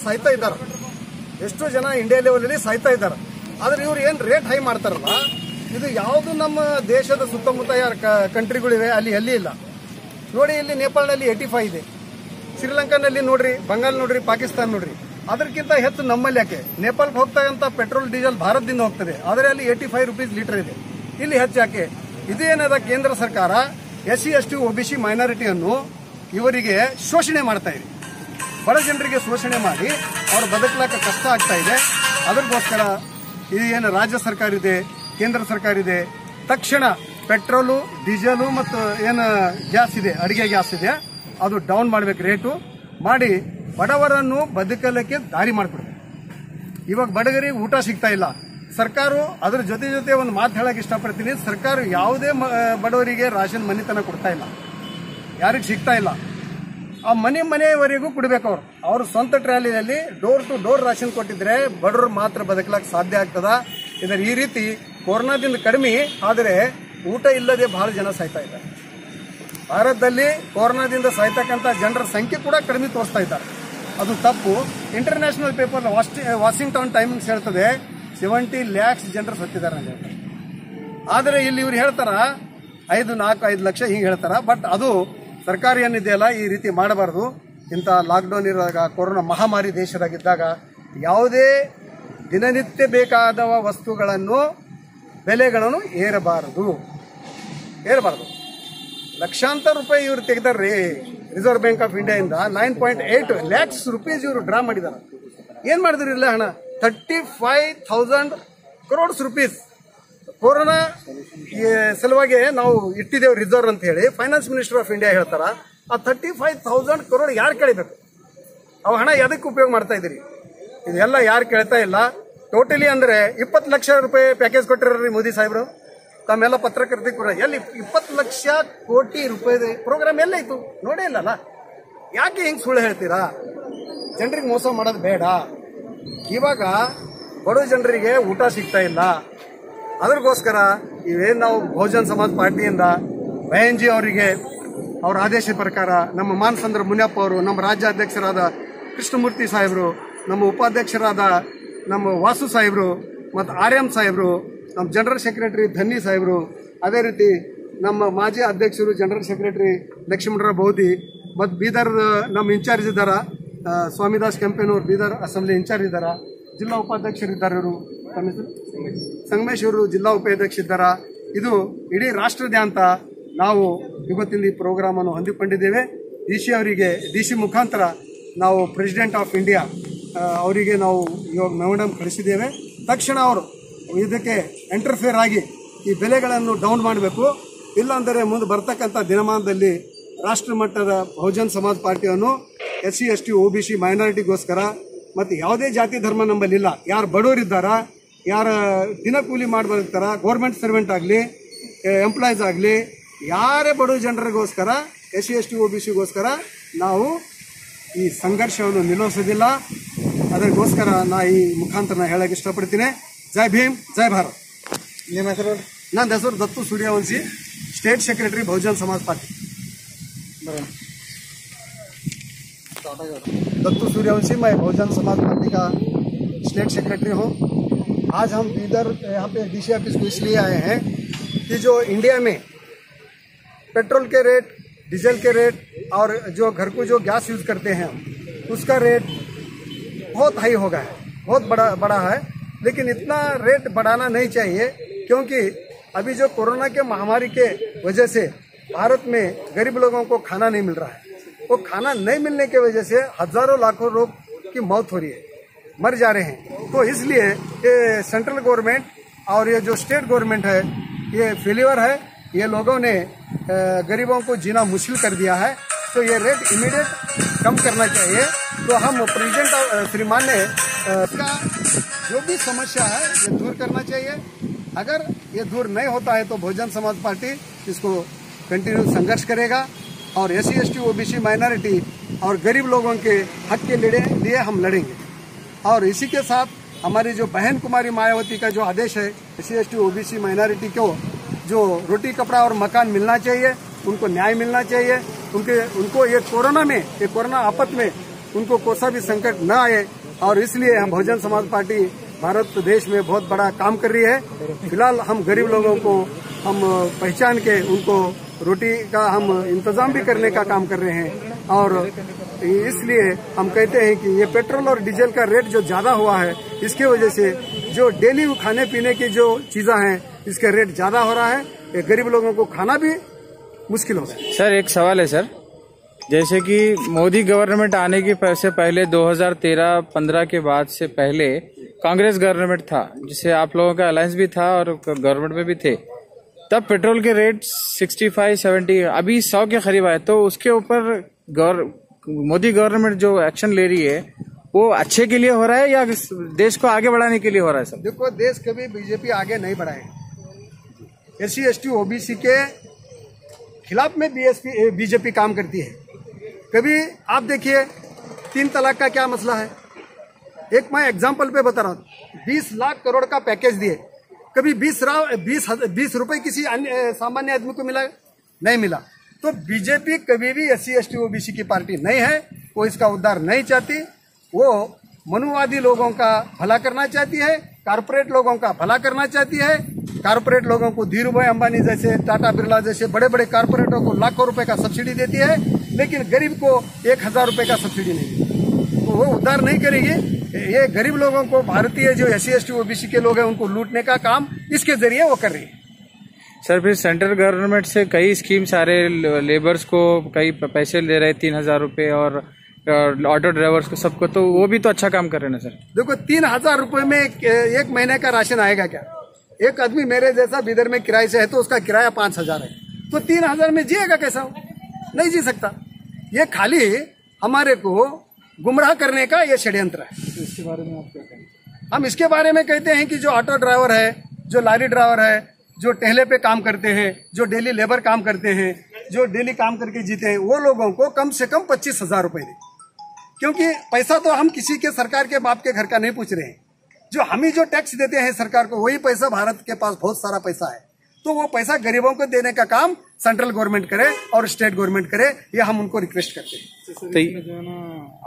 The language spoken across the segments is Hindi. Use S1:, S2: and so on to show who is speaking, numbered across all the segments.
S1: ಸಾಯ್ತಾ ಇದ್ದಾರೆ, ಎಷ್ಟೋ ಜನ ಇಂಡಿಯಾ ಲೆವೆಲ್ ಅಲ್ಲಿ ಸಾಯ್ತಾ ಇದ್ದಾರೆ. ಆದ್ರೆ ಇವ್ರು ಏನ್ ರೇಟ್ ಹೈ ಮಾಡ್ತಾರಲ್ಲ, ಇದು ಯಾವುದು ನಮ್ಮ ದೇಶದ ಸುತ್ತಮುತ್ತ ಕಂಟ್ರಿಗಳಿವೆ ಅಲ್ಲಿ ಎಲ್ಲಿ ಇಲ್ಲ ನೋಡಿ. ಇಲ್ಲಿ ನೇಪಾಳನಲ್ಲಿ 85 ಇದೆ, ಶ್ರೀಲಂಕಾನಲ್ಲಿ ನೋಡ್ರಿ, ಬಂಗಾಲ್ ನೋಡ್ರಿ, ಪಾಕಿಸ್ತಾನ ನೋಡ್ರಿ. ಅದಕ್ಕಿಂತ ಹೆಚ್ಚು ನಮ್ಮಲ್ಲಿ ಯಾಕೆ? ನೇಪಾಳಕ್ಕೆ ಹೋಗ್ತಕ್ಕಂಥ ಪೆಟ್ರೋಲ್ ಡೀಸೆಲ್ ಭಾರತದಿಂದ ಹೋಗ್ತದೆ, ಆದರೆ ಅಲ್ಲಿ 85 ರೂಪೀಸ್ ಲೀಟರ್ ಇದೆ. ಇಲ್ಲಿ ಹೆಚ್ಚು ಯಾಕೆ? ಇದೇನದ ಕೇಂದ್ರ ಸರ್ಕಾರ SC ST OBC ಮೈನಾರಿಟಿಯನ್ನು ಇವರಿಗೆ ಶೋಷಣೆ ಮಾಡ್ತಾ ಇದೆ. ಬಡ ಜನರಿಗೆ ಶೋಷಣೆ ಮಾಡಿ ಅವ್ರು ಬದುಕಲಿಕ್ಕೆ ಕಷ್ಟ ಆಗ್ತಾ ಇದೆ. ಅದಕ್ಕೋಸ್ಕರ ಏನು ರಾಜ್ಯ ಸರ್ಕಾರ ಇದೆ, ಕೇಂದ್ರ ಸರ್ಕಾರ ಇದೆ, ತಕ್ಷಣ ಪೆಟ್ರೋಲು, ಡೀಸೆಲು ಮತ್ತು ಏನು ಗ್ಯಾಸ್ ಇದೆ, ಅಡಿಗೆ ಗ್ಯಾಸ್ ಇದೆ, ಅದು ಡೌನ್ ಮಾಡಬೇಕು, ರೇಟು ಮಾಡಿ ಬಡವರನ್ನು ಬದುಕಲಿಕ್ಕೆ ದಾರಿ ಮಾಡಿಕೊಡ್ಬೇಕು. ಇವಾಗ ಬಡಗರಿಗೆ ಊಟ ಸಿಗ್ತಾ ಇಲ್ಲ. ಸರ್ಕಾರ ಅದ್ರ ಜೊತೆ ಒಂದು ಮಾತು ಹೇಳಕ್ ಇಷ್ಟಪಡ್ತೀನಿ. ಸರ್ಕಾರ ಯಾವುದೇ ಬಡವರಿಗೆ ರಾಷನ್ ಮನೆತನ ಕೊಡ್ತಾ ಇಲ್ಲ, ಯಾರಿಗೆ ಸಿಗ್ತಾ ಇಲ್ಲ. ಆ ಮನೆಯವರೆಗೂ ಕೊಡಬೇಕು. ಅವ್ರ ಸ್ವಂತ ಟ್ರಾಲಿಯಲ್ಲಿ ಡೋರ್ ಟು ಡೋರ್ ರಾಷನ್ ಕೊಟ್ಟಿದ್ರೆ ಬಡವರು ಮಾತ್ರ ಬದುಕಲಿಕ್ಕೆ ಸಾಧ್ಯ ಆಗ್ತದ. ಇದರ ಈ ರೀತಿ ಕೊರೋನಾದಿಂದ ಕಡಿಮೆ, ಆದರೆ ಊಟ ಇಲ್ಲದೆ ಬಹಳ ಜನ ಸಾಯ್ತಾ ಇದ್ದಾರೆ. ಭಾರತದಲ್ಲಿ ಕೊರೋನಾದಿಂದ ಸಾಯ್ತಕ್ಕಂಥ ಜನರ ಸಂಖ್ಯೆ ಕೂಡ ಕಡಿಮೆ ತೋರಿಸ್ತಾ ಇದ್ದಾರೆ. ಅದು ತಪ್ಪು. ಇಂಟರ್ನ್ಯಾಷನಲ್ ಪೇಪರ್ ವಾಷಿಂಗ್ಟನ್ ಟೈಮ್ಸ್ ಹೇಳ್ತದೆ 70 lakhs ಜನರು ಸತ್ತಿದ್ದಾರೆ ಅಂತ ಹೇಳ್ತಾರೆ. ಆದರೆ ಇಲ್ಲಿ ಇವ್ರು ಹೇಳ್ತಾರ 5 ಲಕ್ಷ ಹಿಂಗೆ ಹೇಳ್ತಾರ. ಬಟ್ ಅದು ಸರ್ಕಾರ ಏನಿದೆಯಲ್ಲ, ಈ ರೀತಿ ಮಾಡಬಾರ್ದು. ಇಂಥ ಲಾಕ್ಡೌನ್ ಇರುವಾಗ, ಕೊರೋನಾ ಮಹಾಮಾರಿ ದೇಶದಾಗಿದ್ದಾಗ ಯಾವುದೇ ದಿನನಿತ್ಯ ಬೇಕಾದ ವಸ್ತುಗಳನ್ನು ಬೆಲೆಗಳನ್ನು ಏರಬಾರದು. ಲಕ್ಷಾಂತರ ರೂಪಾಯಿ ಇವರು ತೆಗೆದಾರ್ರಿ ರಿಸರ್ವ್ ಬ್ಯಾಂಕ್ ಆಫ್ ಇಂಡಿಯಾದಿಂದ. 9.8 lakhs ರೂಪೀಸ್ ಇವರು ಡ್ರಾ ಮಾಡಿದ್ದಾರೆ. ಏನ್ ಮಾಡಿದ್ರಿ ಇಲ್ಲ ಹಣ? 35,000 crores ರೂಪೀಸ್ ಕೊರೋನಾ ಸಲುವಾಗಿ ನಾವು ಇಟ್ಟಿದ್ದೇವೆ ರಿಸರ್ವ್ ಅಂತ ಹೇಳಿ ಫೈನಾನ್ಸ್ ಮಿನಿಸ್ಟರ್ ಆಫ್ ಇಂಡಿಯಾ ಹೇಳ್ತಾರ. ಆ 35,000 crore ಯಾರು ಕೇಳಬೇಕು? ಅವ ಹಣ ಎದಕ್ಕೆ ಉಪಯೋಗ ಮಾಡ್ತಾ ಇದ್ದೀರಿ? ಇದೆಲ್ಲ ಯಾರು ಕೇಳ್ತಾ ಇಲ್ಲ. ಟೋಟಲಿ ಅಂದ್ರೆ 20 ಲಕ್ಷ ರೂಪಾಯಿ ಪ್ಯಾಕೇಜ್ ಕೊಟ್ಟಿರ್ರಿ ಮೋದಿ ಸಾಹೇಬ್ರು. ತಮ್ಮೆಲ್ಲ ಪತ್ರಕರ್ತಿ ಕೂಡ ಎಲ್ಲಿ 20 ಲಕ್ಷ ಕೋಟಿ ರೂಪಾಯಿ ಪ್ರೋಗ್ರಾಮ್ ಎಲ್ಲೈತು? ನೋಡೇ ಇಲ್ಲಲ್ಲ. ಯಾಕೆ ಹಿಂಗ್ ಸುಳ್ಳು ಹೇಳ್ತೀರಾ? ಜನರಿಗೆ ಮೋಸ ಮಾಡೋದು ಬೇಡ. ಇವಾಗ ಬಡ ಜನರಿಗೆ ಊಟ ಸಿಗ್ತಾ ಇಲ್ಲ. ಅದಕ್ಕೋಸ್ಕರ ಇವೇನು ನಾವು ಬಹುಜನ್ ಸಮಾಜ್ ಪಾರ್ಟಿಯಿಂದ ಬಯನ್ಜಿ ಅವರಿಗೆ ಅವರ ಆದೇಶದ ಪ್ರಕಾರ ನಮ್ಮ ಮಾನಸಂದ್ರ ಮುನಿಯಪ್ಪ ಅವರು, ನಮ್ಮ ರಾಜ್ಯಾಧ್ಯಕ್ಷರಾದ ಕೃಷ್ಣಮೂರ್ತಿ ಸಾಹೇಬರು, ನಮ್ಮ ಉಪಾಧ್ಯಕ್ಷರಾದ ನಮ್ಮ ವಾಸು ಸಾಹೇಬರು ಮತ್ತು RM ಸಾಹೇಬರು, ನಮ್ಮ ಜನರಲ್ ಸೆಕ್ರೆಟರಿ ಧನ್ನಿ ಸಾಹೇಬರು, ಅದೇ ರೀತಿ ನಮ್ಮ ಮಾಜಿ ಅಧ್ಯಕ್ಷರು ಜನರಲ್ ಸೆಕ್ರೆಟರಿ ಲಕ್ಷ್ಮಣರಾವ್ ಬೌದಿ ಮತ್ತು ಬೀದರ್ ನಮ್ಮ ಇನ್ಚಾರ್ಜ್ ಇದ್ದಾರ ಸ್ವಾಮಿದಾಸ್ ಕೆಂಪೇನೂರು, ಬೀದರ್ ಅಸೆಂಬ್ಲಿ ಇನ್ಚಾರ್ಜ್ ಇದ್ದಾರ. ಜಿಲ್ಲಾ ಉಪಾಧ್ಯಕ್ಷರಿದ್ದಾರೆ ಇವರು, ಸಂಗಮೇಶ್ ಅವರು ಜಿಲ್ಲಾ ಉಪಾಧ್ಯಕ್ಷ ಇದ್ದಾರ. ಇದು ಇಡೀ ರಾಷ್ಟ್ರದಾದ್ಯಂತ ನಾವು ಇವತ್ತಿನ ಈ ಪ್ರೋಗ್ರಾಮ್ ಅನ್ನು ಹೊಂದಿಕೊಂಡಿದ್ದೇವೆ. DC ಮುಖಾಂತರ ನಾವು ಪ್ರೆಸಿಡೆಂಟ್ ಆಫ್ ಇಂಡಿಯಾ ಅವರಿಗೆ ನಾವು ಇವಾಗ ಮೆಮೊರಂ ಕಳಿಸಿದ್ದೇವೆ. ತಕ್ಷಣ ಅವರು ಇದಕ್ಕೆ ಇಂಟರ್ಫಿಯರ್ ಆಗಿ ಈ ಬೆಲೆಗಳನ್ನು ಡೌನ್ ಮಾಡಬೇಕು. ಇಲ್ಲಾಂದರೆ ಮುಂದೆ ಬರ್ತಕ್ಕಂಥ ದಿನಮಾನದಲ್ಲಿ ರಾಷ್ಟ್ರ ಮಟ್ಟದ Bahujan Samaj ಪಾರ್ಟಿಯನ್ನು SC ST OBC ಮೈನಾರಿಟಿಗೋಸ್ಕರ ಮತ್ತು ಯಾವುದೇ ಜಾತಿ ಧರ್ಮ ನಂಬಲಿಲ್ಲ. ಯಾರು ಬಡವರಿದ್ದಾರ, ಯಾರ ದಿನಕೂಲಿ ಮಾಡಿ ಬದುಕ್ತಾರ, ಗೌರ್ಮೆಂಟ್ ಸರ್ವೆಂಟ್ ಆಗಲಿ, ಎಂಪ್ಲಾಯೀಸ್ ಆಗಲಿ, ಯಾರೇ ಬಡವ ಜನರಿಗೋಸ್ಕರ SC ST OBCಗೋಸ್ಕರ ನಾವು ಈ ಸಂಘರ್ಷವನ್ನು ನಿಲ್ಲಿಸೋದಿಲ್ಲ. ಅದಕ್ಕೋಸ್ಕರ ನಾ ಈ ಮುಖಾಂತರ ಹೇಳಕ್ಕೆ ಇಷ್ಟಪಡ್ತೀನಿ. ಜೈ ಭೀಮ್, ಜೈ ಭಾರತ್. ನಿಮ್ಮ ಹೆಸರು? ನನ್ನ ಹೆಸರು ದತ್ತು Suryavanshi, state secretary Bahujan Samaj party. Dattu Suryavanshi, मैं बहुजन समाज पार्टी का स्टेट सेक्रेटरी हूँ। आज हम इधर यहाँ पे DC ऑफिस को इसलिए आए हैं कि जो इंडिया में पेट्रोल के रेट, डीजल के रेट और जो घर को जो गैस यूज़ करते हैं उसका रेट बहुत हाई हो गया है, बहुत बड़ा है। लेकिन इतना रेट बढ़ाना नहीं चाहिए, क्योंकि अभी जो कोरोना के महामारी के वजह से भारत में गरीब लोगों को खाना नहीं मिल रहा है। वो खाना नहीं मिलने की वजह से हजारों लाखों लोग की मौत हो रही है, मर जा रहे हैं। तो इसलिए ये सेंट्रल गवर्नमेंट और ये जो स्टेट गवर्नमेंट है ये फेलियर है। ये लोगों ने गरीबों को जीना मुश्किल कर दिया है। तो ये रेट इमीडिएट कम करना चाहिए। तो हम प्रेसिडेंट श्रीमान ने इसका जो भी समस्या है ये दूर करना चाहिए। अगर ये दूर नहीं होता है तो बहुजन समाज पार्टी इसको कंटिन्यू संघर्ष करेगा और SC ST OBC माइनॉरिटी और गरीब लोगों के हक के लिए हम लड़ेंगे। और इसी के साथ हमारी जो बहन कुमारी मायावती का जो आदेश है, SC ST OBC माइनॉरिटी को जो रोटी कपड़ा और मकान मिलना चाहिए, उनको न्याय मिलना चाहिए, उनको ये कोरोना में, ये कोरोना आपत में उनको कोई सा भी संकट न आए, और इसलिए हम बहुजन समाज पार्टी भारत देश में बहुत बड़ा काम कर रही है। फिलहाल हम गरीब लोगों को हम पहचान के उनको रोटी का हम इंतजाम भी करने का काम कर रहे हैं और इसलिए हम कहते हैं कि ये पेट्रोल और डीजल का रेट जो ज्यादा हुआ है इसकी वजह से जो डेली खाने पीने की जो चीजें हैं इसका रेट ज्यादा हो रहा है। ये गरीब लोगों को खाना भी मुश्किल हो रहा है।
S2: सर एक सवाल है सर, जैसे कि मोदी गवर्नमेंट आने के से पहले 2013-15 के बाद से पहले कांग्रेस गवर्नमेंट था जिससे आप लोगों का अलायंस भी था और गवर्नमेंट में भी थे, तब पेट्रोल के रेट 65-70 अभी 100 के करीब आए। तो उसके ऊपर मोदी गवर्नमेंट जो एक्शन ले रही है वो अच्छे के लिए हो रहा है या देश को आगे बढ़ाने के लिए हो रहा है? सर
S1: देखो, देश कभी बीजेपी आगे नहीं बढ़ाए। SC ST OBC के खिलाफ में बीजेपी काम करती है। कभी आप देखिए 3 तलाक का क्या मसला है, एक मैं एग्जांपल पे बता रहा हूँ। 20 लाख करोड़ का पैकेज दिए, कभी 20 रुपए किसी सामान्य आदमी को मिला? नहीं मिला। तो बीजेपी कभी भी SC ST OBC की पार्टी नहीं है, वो इसका उद्धार नहीं चाहती। वो मनुवादी लोगों का भला करना चाहती है, कारपोरेट लोगों का भला करना चाहती है। कारपोरेट लोगों को धीरू भाई अंबानी जैसे, टाटा बिरला जैसे बड़े बड़े कारपोरेटों को लाखों रुपए का सब्सिडी देती है, लेकिन गरीब को 1000 रुपए का सब्सिडी नहीं। तो वो उद्धार नहीं करेगी। ये गरीब लोगों को, भारतीय जो SC ST OBC के लोग हैं उनको लूटने का काम इसके जरिए वो कर रही है।
S2: सर फिर सेंट्रल गवर्नमेंट से कई स्कीम्स आ रहे, लेबर्स को कई पैसे ले रहे 3000 रुपए और ऑटो ड्राइवर्स को सबको, तो वो भी तो अच्छा काम कर रहे हैं ना सर।
S1: देखो 3000 रुपए में एक महीने का राशन आएगा क्या? एक आदमी मेरे जैसा बिदर में किराए से है तो उसका किराया 5000 है, तो 3000 में जिएगा कैसा? नहीं जी सकता। ये खाली हमारे को गुमराह करने का ये षड्यंत्र है।
S2: तो इसके बारे में आप क्या कहेंगे?
S1: हम इसके बारे में कहते हैं कि जो ऑटो ड्राइवर है, जो लॉरी ड्राइवर है, जो ठेले पे काम करते हैं, जो डेली लेबर काम करते हैं, जो डेली काम करके जीते हैं, वो लोगों को कम से कम 25,000 रुपए दें। क्योंकि पैसा तो हम किसी के सरकार के बाप के घर का नहीं पूछ रहे हैं। जो हम ही जो टैक्स देते हैं सरकार को, वही पैसा, भारत के पास बहुत सारा पैसा है, तो वो पैसा गरीबों को देने का काम सेंट्रल गवर्नमेंट करे और स्टेट गवर्नमेंट करे, ये हम उनको रिक्वेस्ट करते हैं।
S3: तो जो है ना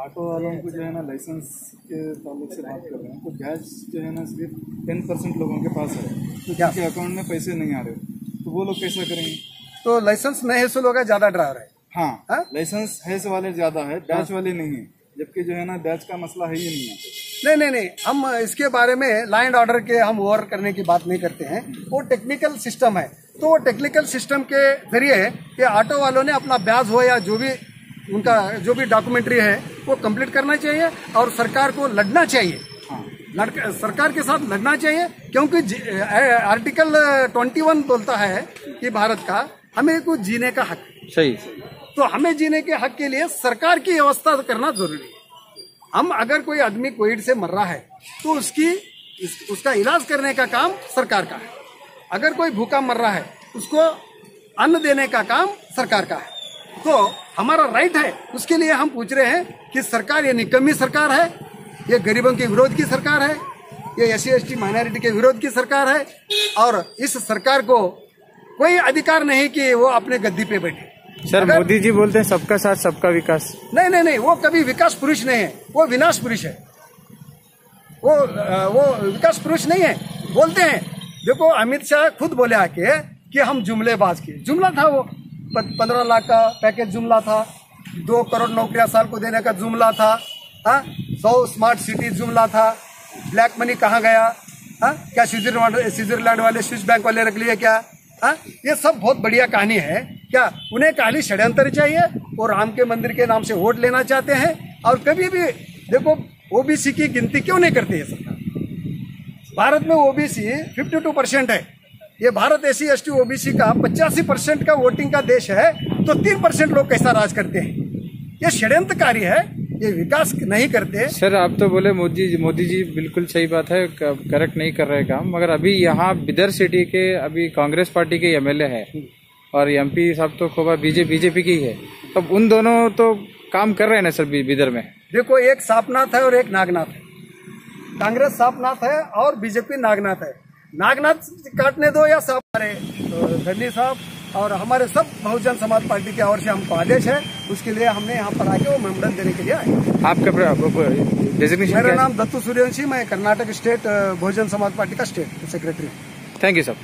S3: ऑटो वालों को जो है ना लाइसेंस के ताल्लुक से बात कर रहे हैं, तो ब्याज जो है ना सिर्फ 10% लोगों के पास है, तो जिनके अकाउंट में पैसे नहीं आ रहे, तो वो लोग कैसा करेंगे? तो
S1: लाइसेंस नहीं है सो लोग ज्यादा ड्राइवर है।
S3: हाँ, लाइसेंस है वाले ज्यादा है, ब्याज वाले नहीं है, जबकि जो है ना ब्याज का मसला है ही नहीं है।
S1: नहीं, हम इसके बारे में लॉ एंड ऑर्डर के हम ओवर करने की बात नहीं करते हैं। वो टेक्निकल सिस्टम है, तो वो टेक्निकल सिस्टम के जरिए ये ऑटो वालों ने अपना ब्याज हो या जो भी उनका जो भी डॉक्यूमेंट्री है वो कंप्लीट करना चाहिए और सरकार को लड़ना चाहिए। सरकार के साथ लड़ना चाहिए, क्योंकि आर्टिकल 21 बोलता है कि भारत का हमें कुछ जीने का हक।
S2: सही।
S1: तो हमें जीने के हक के लिए सरकार की व्यवस्था करना जरूरी है। हम अगर कोई आदमी कोविड से मर रहा है तो उसका इलाज करने का काम सरकार का है। अगर कोई भूखा मर रहा है उसको अन्न देने का काम सरकार का है। तो हमारा राइट है, उसके लिए हम पूछ रहे हैं कि सरकार ये निकम्मी सरकार है, ये गरीबों के विरोध की सरकार है, ये SC ST माइनॉरिटी के विरोध की सरकार है, और इस सरकार को कोई अधिकार नहीं कि वो अपने गद्दी पे बैठे।
S2: सर मोदी जी बोलते हैं सबका साथ सबका विकास।
S1: नहीं, वो कभी विकास पुरुष नहीं है, वो विनाश पुरुष है। वो विकास पुरुष नहीं है। बोलते हैं, देखो अमित शाह खुद बोले आके कि हम जुमलेबाज के, जुमला था वो, 15 लाख का पैकेज जुमला था, 2 करोड़ नौकरियां साल को देने का जुमला था, 100 स्मार्ट सिटी जुमला था, ब्लैक मनी कहाँ गया? क्या स्विट्जरलैंड वाले स्विस बैंक वाले रख लिए क्या? ये सब बहुत बढ़िया कहानी है क्या? उन्हें खाली षड्यंत्र चाहिए और राम के मंदिर के नाम से वोट लेना चाहते हैं। और कभी भी देखो OBC की गिनती क्यों नहीं करती है सरकार? भारत में OBC 52% है। ये भारत SC ST OBC का 85% का वोटिंग का देश है, तो 3% लोग कैसा राज करते हैं? ये षड्यंत्रकारी है, ये विकास नहीं करते।
S2: सर आप तो बोले मोदी जी बिल्कुल सही बात है, करेक्ट नहीं कर रहे काम, मगर अभी यहाँ बिदर सिटी के अभी कांग्रेस पार्टी के MLA है और MP साहब तो खोबा बीजेपी की है, तब उन दोनों तो काम कर रहे हैं ना सर बिदर में?
S1: देखो, एक सांपनाथ है और एक नागनाथ है। कांग्रेस सांपनाथ है और बीजेपी नागनाथ है। नागनाथ काटने दो या सांप मारे। तो धनी साहब और हमारे सब बहुजन समाज पार्टी की ओर से हमको आदेश है, उसके लिए हमने यहाँ पर आके वो मेमोरेंडम देने के लिए आए।
S2: आपका डेजिग्नेशन?
S1: मेरा नाम दत्तू सूर्यवंशी, मैं कर्नाटक स्टेट बहुजन समाज पार्टी का state secretary.
S2: Thank you sir.